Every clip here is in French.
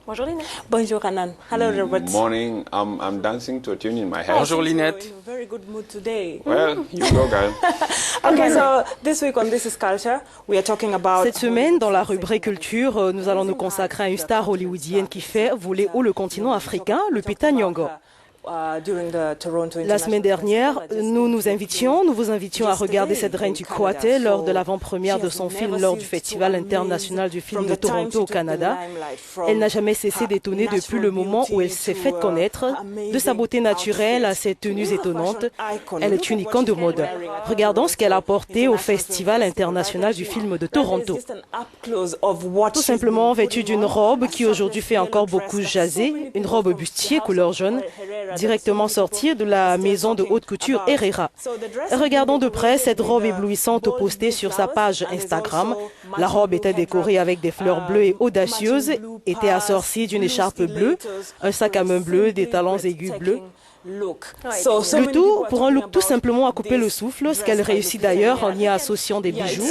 Bonjour Linette. Bonjour Hanan. Hello Robert. Morning. I'm dancing to a tune in my head. Bonjour Linette. You're in a very good mood today. Well, you go, girl. Okay, so this week on This is Culture, we are talking about. Cette semaine, dans la rubrique culture, nous allons nous consacrer à une star hollywoodienne qui fait voler haut le continent africain, Lupita Nyong'o. La semaine dernière, nous vous invitions à regarder cette reine du Kouaté lors de l'avant-première de son film lors du Festival international du film de Toronto au Canada. Elle n'a jamais cessé d'étonner depuis le moment où elle s'est faite connaître. De sa beauté naturelle à ses tenues étonnantes, elle est une icône de mode. Regardons ce qu'elle a porté au Festival international du film de Toronto. Tout simplement vêtue d'une robe qui aujourd'hui fait encore beaucoup jaser, une robe bustier couleur jaune, directement sortie de la maison de haute couture Herrera. Regardons de près cette robe éblouissante postée sur sa page Instagram. La robe était décorée avec des fleurs bleues et audacieuses, était assortie d'une écharpe bleue, un sac à main bleu, des talons aigus bleus. Le tout pour un look tout simplement à couper le souffle, ce qu'elle réussit d'ailleurs en y associant des bijoux,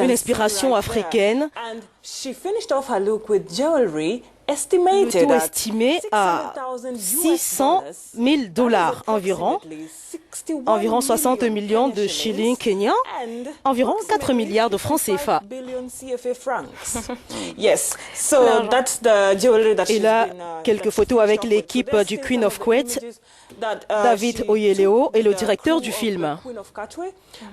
une inspiration africaine. Le tout estimé à $600,000 environ 60 millions de shillings kenyans, environ 4 milliards de francs CFA. Et là, quelques photos avec l'équipe du Queen of Kuwait, David Oyelowo est le directeur du film.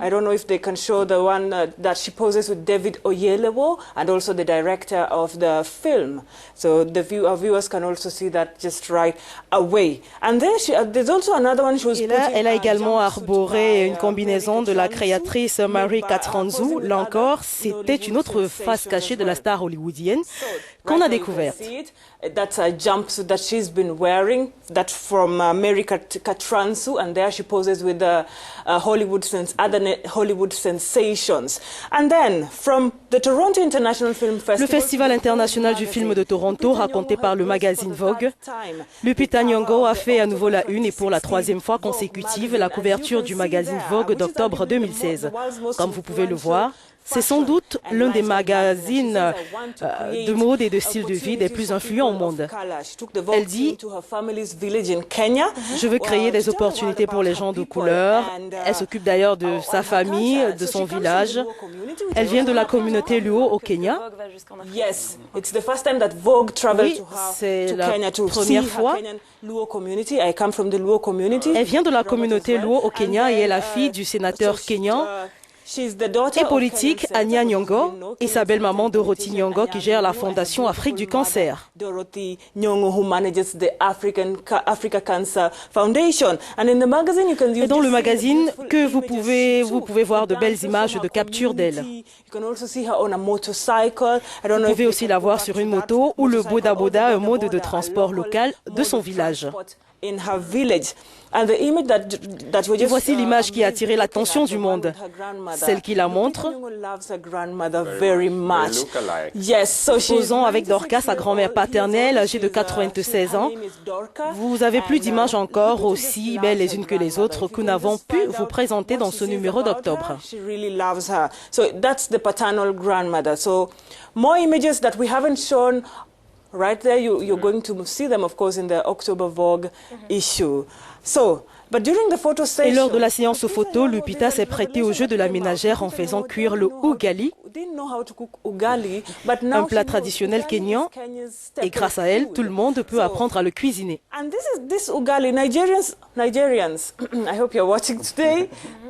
I don't know if they can show the one that she poses with David Oyelowo and also the director of the film. So our viewers can also see that just right away. And then there's also another one she was. Et là, elle a également arboré une combinaison de la créatrice Mary Katranzu. Là encore, c'était une autre face cachée de la star hollywoodienne qu'on a découverte. That's a jumpsuit that she's been wearing. That's from Mary Katranzu, and there she poses with Hollywood sensations. And then from the Toronto International Film Festival. Le Festival international du film de Toronto, raconté par le magazine Vogue, Lupita Nyong'o a fait à nouveau la une et pour la troisième fois consécutive la couverture du magazine Vogue d'octobre 2016. Comme vous pouvez le voir, c'est sans doute l'un des magazines de mode et de style de vie des plus influents au monde. Elle dit « Je veux créer des opportunités pour les gens de couleur ». Elle s'occupe d'ailleurs de sa famille, de son village. Elle vient de la communauté Luo au Kenya. Oui, c'est la première fois. Elle vient de la communauté Luo au Kenya et est la fille du sénateur kényan et politique Anya Nyong'o et sa belle-maman Dorothy Nyong'o qui gère la Fondation Afrique du Cancer. Dorothy Nyong'o who manages the Africa Cancer Foundation. And in the magazine you can et dans le magazine que vous pouvez voir de belles images de capture d'elle. Vous pouvez aussi la voir sur une moto ou le boda boda, un mode de transport local de son village. Et voici l'image qui a attiré l'attention du monde, celle qui la montre, posant avec Dorcas, sa grand-mère paternelle, âgée de 96 ans. Vous avez plus d'images encore aussi belles les unes que les autres que nous n'avons pu vous présenter dans ce numéro d'octobre. Right there, you're going to see them, of course, in the October Vogue issue. Et lors de la séance photo, Lupita s'est prêtée au jeu de la ménagère en faisant cuire le ugali, un plat traditionnel kényan, et grâce à elle, tout le monde peut apprendre à le cuisiner. And this ugali, Nigerians, I hope you're watching today.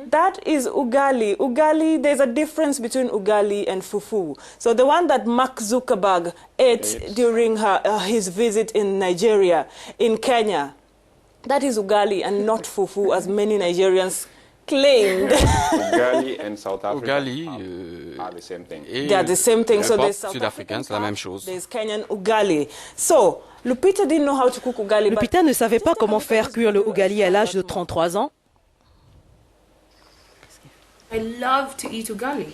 That is ugali. Ugali, there's a difference between ugali and fufu. So the one that Mark Zuckerberg ate during his visit in Nigeria, in Kenya, that is ugali and not fufu, as many Nigerians claimed. Ugali and South Africa are the same thing. They are the same thing. So there's sud-africain, c'est la même chose. There's Kenyan ugali. So Lupita didn't know how to cook ugali. Lupita ne savait pas comment faire cuire le ugali à l'âge de 33 ans. I love to eat ugali.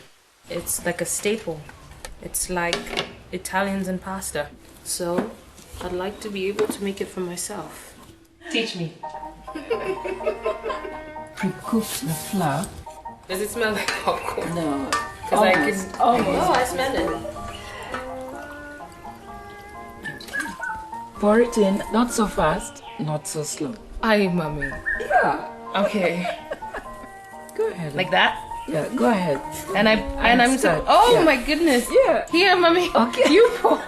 It's like a staple. It's like Italians and pasta. So I'd like to be able to make it for myself. Teach me. Pre-cooked the flour. Does it smell like popcorn? No. Because I can. Almost. Oh, I smell it. Pour it in, not so fast, not so slow. Aye, mommy. Yeah. Okay. Go ahead. Like that? Yeah, go ahead. And I'm start. oh Yeah. my goodness. Yeah. Here, mommy. Okay. You pour.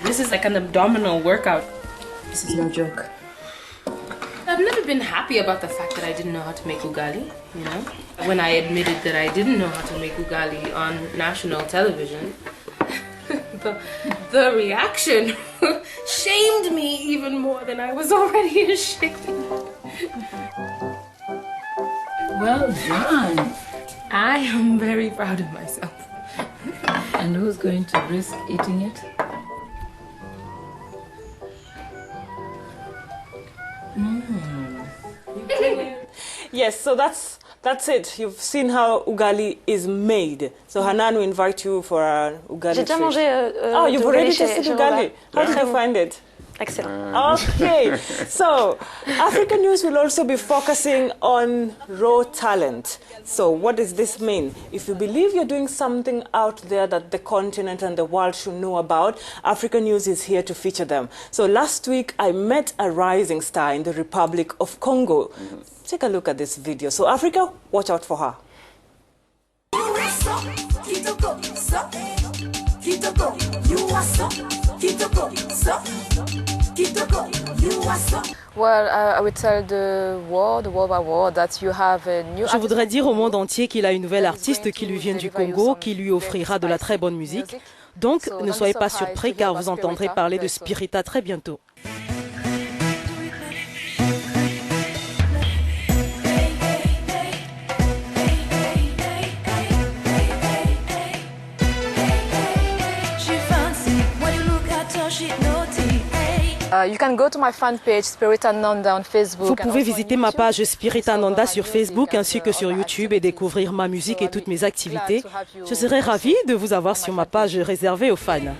This is like an abdominal workout. This is no joke. I've never been happy about the fact that I didn't know how to make ugali, you know? When I admitted that I didn't know how to make ugali on national television, the reaction shamed me even more than I was already ashamed. Well done. I am very proud of myself. And who's going to risk eating it? Yes, so that's it. You've seen how ugali is made. So Hanan, we invite you for our ugali. J'ai déjà treat. mangé. Oh, you've already chez tasted Robert. ugali. How did you find it? Excellent. Okay, so African News will also be focusing on raw talent. So what does this mean? If you believe you're doing something out there that the continent and the world should know about, African News is here to feature them. So last week I met a rising star in the Republic of Congo. Take a look at this video. So Africa, watch out for her. Je voudrais dire au monde entier qu'il a une nouvelle artiste qui lui vient du Congo, qui lui offrira de la très bonne musique. Donc, ne soyez pas surpris car vous entendrez parler de Spirita très bientôt. Vous pouvez visiter ma page Spirita Nanda sur Facebook ainsi que sur YouTube et découvrir ma musique et toutes mes activités. Je serai ravie de vous avoir sur ma page réservée aux fans.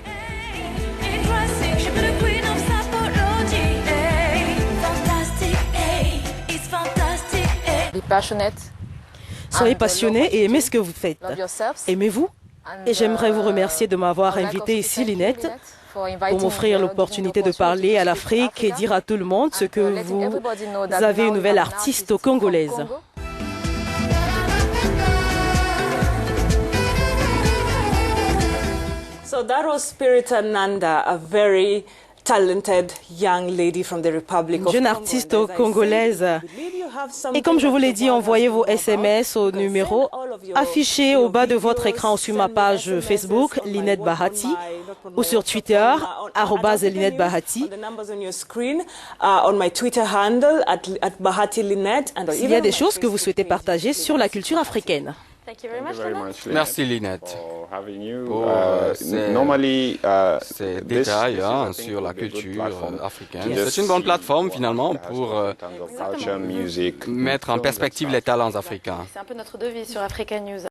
Soyez passionnés et aimez ce que vous faites. Aimez-vous. Et j'aimerais vous remercier de m'avoir invité ici, Linette, pour m'offrir l'opportunité de parler à l'Afrique et dire à tout le monde ce que vous avez une nouvelle artiste congolaise. So that was Spirita Nanda, a very talented young lady from the Republic of Jeune Congo. artiste congolaise. Et comme je vous l'ai dit, envoyez vos SMS au numéro affiché au bas de votre écran sur ma page Facebook, Linette Bahati, ou sur Twitter, @Linette Bahati. S'il y a des choses que vous souhaitez partager sur la culture africaine. Merci Linette pour ces détails sur la culture africaine. C'est une bonne plateforme finalement pour mettre en perspective les talents africains. C'est un peu notre devise sur African News.